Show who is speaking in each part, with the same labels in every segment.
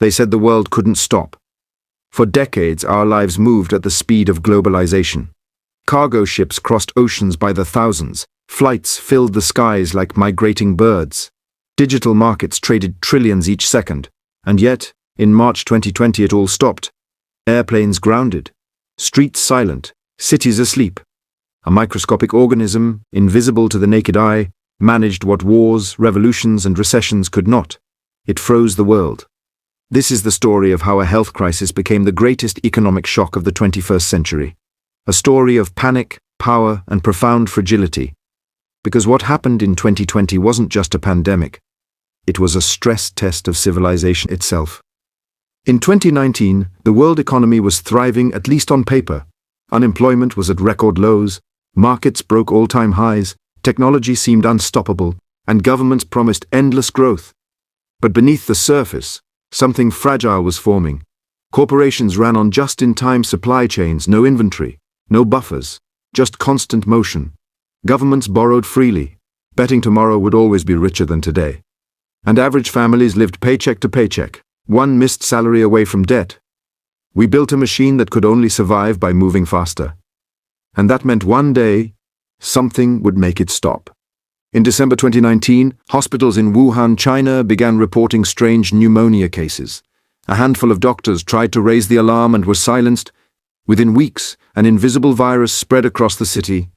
Speaker 1: They said the world couldn't stop. For decades, our lives moved at the speed of globalization. Cargo ships crossed oceans by the thousands. Flights filled the skies like migrating birds. Digital markets traded trillions each second. And yet, in March 2020, it all stopped. Airplanes grounded. Streets silent. Cities asleep. A microscopic organism, invisible to the naked eye, managed what wars, revolutions, and recessions could not. It froze the world. This is the story of how a health crisis became the greatest economic shock of the 21st century. A story of panic, power, and profound fragility. Because what happened in 2020 wasn't just a pandemic. It was a stress test of civilization itself. In 2019, the world economy was thriving, at least on paper. Unemployment was at record lows, markets broke all-time highs, technology seemed unstoppable, and governments promised endless growth. But beneath the surface, something fragile was forming. Corporations ran on just-in-time supply chains, no inventory, no buffers, just constant motion. Governments borrowed freely, betting tomorrow would always be richer than today. And average families lived paycheck to paycheck, one missed salary away from debt. We built a machine that could only survive by moving faster. And that meant one day, something would make it stop. In December 2019, hospitals in Wuhan, China began reporting strange pneumonia cases. A handful of doctors tried to raise the alarm and were silenced. Within weeks, an invisible virus spread across the city.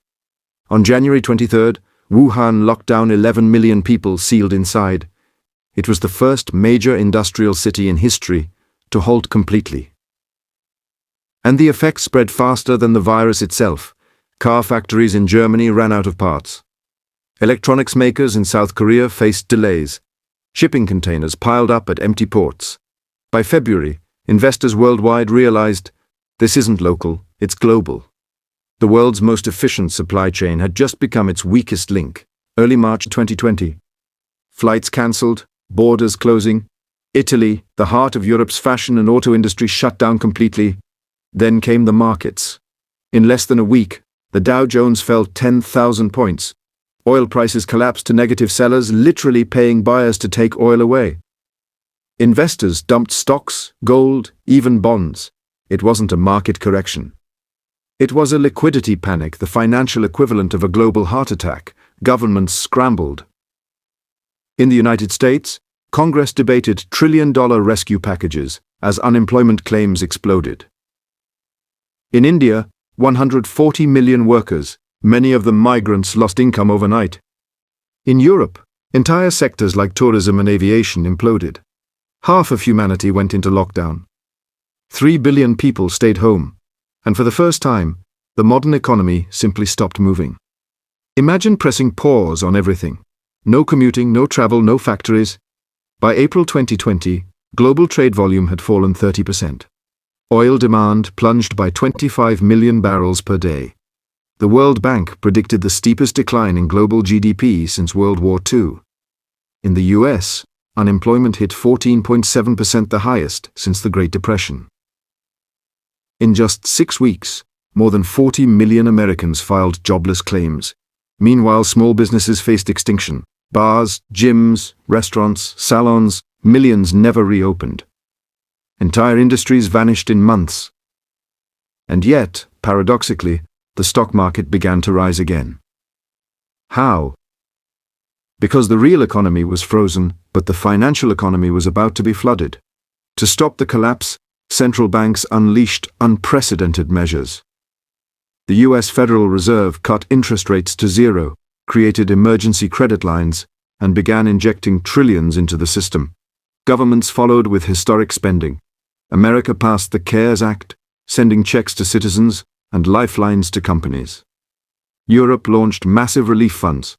Speaker 1: On January 23rd, Wuhan locked down 11 million people sealed inside. It was the first major industrial city in history to halt completely. And the effects spread faster than the virus itself. Car factories in Germany ran out of parts. Electronics makers in South Korea faced delays. Shipping containers piled up at empty ports. By February, investors worldwide realized this isn't local, it's global. The world's most efficient supply chain had just become its weakest link. Early March 2020. Flights cancelled, borders closing. Italy, the heart of Europe's fashion and auto industry, shut down completely. Then came the markets. In less than a week, the Dow Jones fell 10,000 points. Oil prices collapsed to negative, sellers literally paying buyers to take oil away. Investors dumped stocks, gold, even bonds. It wasn't a market correction. It was a liquidity panic, the financial equivalent of a global heart attack. Governments scrambled. In the United States, Congress debated trillion-dollar rescue packages as unemployment claims exploded. In India, 140 million workers, many of them migrants, lost income overnight. In Europe, entire sectors like tourism and aviation imploded. Half of humanity went into lockdown. 3 billion people stayed home. And for the first time, the modern economy simply stopped moving. Imagine pressing pause on everything. No commuting, no travel, no factories. By April 2020, global trade volume had fallen 30%. Oil demand plunged by 25 million barrels per day. The World Bank predicted the steepest decline in global GDP since World War II. In the US, unemployment hit 14.7%, the highest since the Great Depression. In just 6 weeks, more than 40 million Americans filed jobless claims. Meanwhile, small businesses faced extinction. Bars, gyms, restaurants, salons, millions never reopened. Entire industries vanished in months. And yet, paradoxically, the stock market began to rise again. How? Because the real economy was frozen, but the financial economy was about to be flooded. To stop the collapse, central banks unleashed unprecedented measures. The US Federal Reserve cut interest rates to zero, created emergency credit lines, and began injecting trillions into the system. Governments followed with historic spending. America passed the CARES Act, sending checks to citizens and lifelines to companies. Europe launched massive relief funds.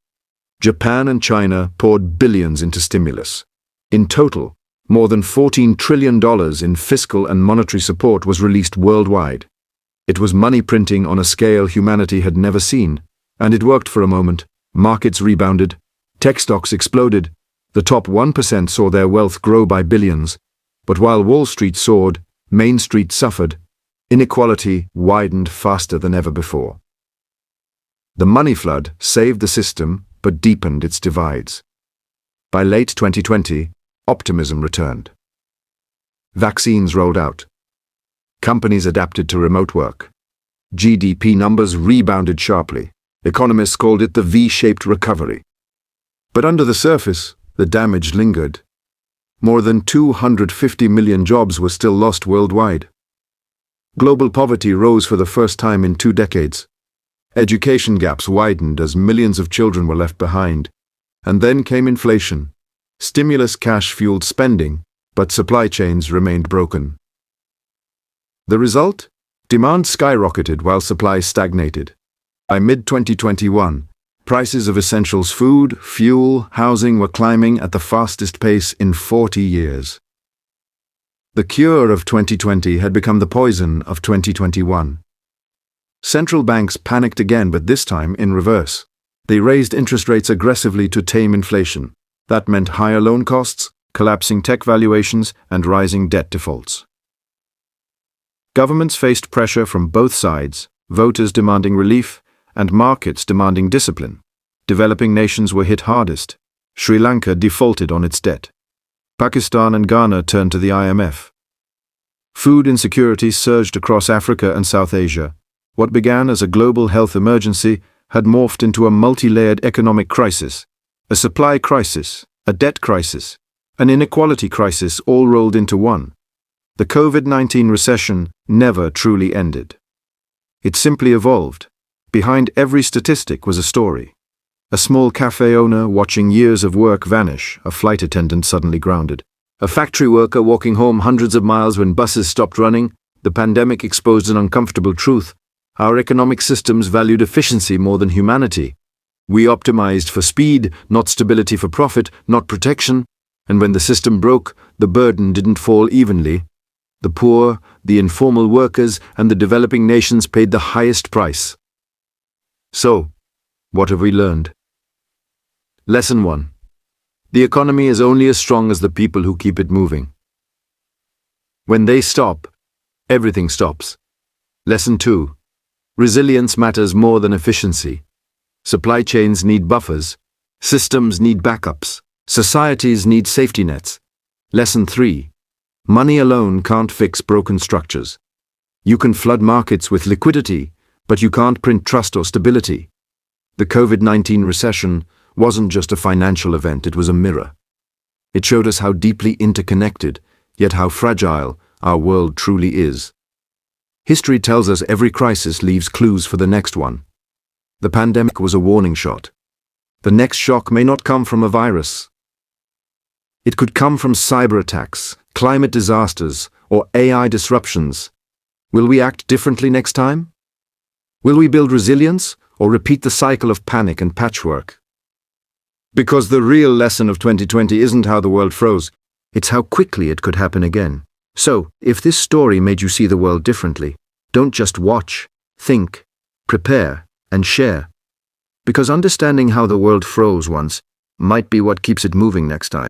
Speaker 1: Japan and China poured billions into stimulus. In total, more than $14 trillion in fiscal and monetary support was released worldwide. It was money printing on a scale humanity had never seen, and it worked for a moment. Markets rebounded, tech stocks exploded, the top 1% saw their wealth grow by billions, but while Wall Street soared, Main Street suffered. Inequality widened faster than ever before. The money flood saved the system but deepened its divides. By late 2020, optimism returned. Vaccines rolled out. Companies adapted to remote work. GDP numbers rebounded sharply. Economists called it the V-shaped recovery. But under the surface, the damage lingered. More than 250 million jobs were still lost worldwide. Global poverty rose for the first time in 2 decades. Education gaps widened as millions of children were left behind. And then came inflation. Stimulus cash fueled spending, but supply chains remained broken. The result? Demand skyrocketed while supply stagnated. By mid-2021, prices of essentials food, fuel, housing were climbing at the fastest pace in 40 years. The cure of 2020 had become the poison of 2021. Central banks panicked again, but this time in reverse. They raised interest rates aggressively to tame inflation. That meant higher loan costs, collapsing tech valuations, and rising debt defaults. Governments faced pressure from both sides, voters demanding relief, and markets demanding discipline. Developing nations were hit hardest. Sri Lanka defaulted on its debt. Pakistan and Ghana turned to the IMF. Food insecurity surged across Africa and South Asia. What began as a global health emergency had morphed into a multi-layered economic crisis, a supply crisis, a debt crisis, an inequality crisis, all rolled into one. The COVID-19 recession never truly ended. It simply evolved. Behind every statistic was a story. A small cafe owner watching years of work vanish, a flight attendant suddenly grounded. A factory worker walking home hundreds of miles when buses stopped running. The pandemic exposed an uncomfortable truth. Our economic systems valued efficiency more than humanity. We optimized for speed, not stability for profit, not protection. And when the system broke, the burden didn't fall evenly. The poor, the informal workers, and the developing nations paid the highest price. So, what have we learned? Lesson 1. The economy is only as strong as the people who keep it moving. When they stop, everything stops. Lesson 2. Resilience matters more than efficiency. Supply chains need buffers. Systems need backups. Societies need safety nets. Lesson 3. Money alone can't fix broken structures. You can flood markets with liquidity, but you can't print trust or stability. The COVID-19 recession wasn't just a financial event, it was a mirror. It showed us how deeply interconnected, yet how fragile, our world truly is. History tells us every crisis leaves clues for the next one. The pandemic was a warning shot. The next shock may not come from a virus. It could come from cyber attacks, climate disasters, or AI disruptions. Will we act differently next time? Will we build resilience or repeat the cycle of panic and patchwork? Because the real lesson of 2020 isn't how the world froze, it's how quickly it could happen again. So, if this story made you see the world differently, don't just watch, think, prepare, and share. Because understanding how the world froze once might be what keeps it moving next time.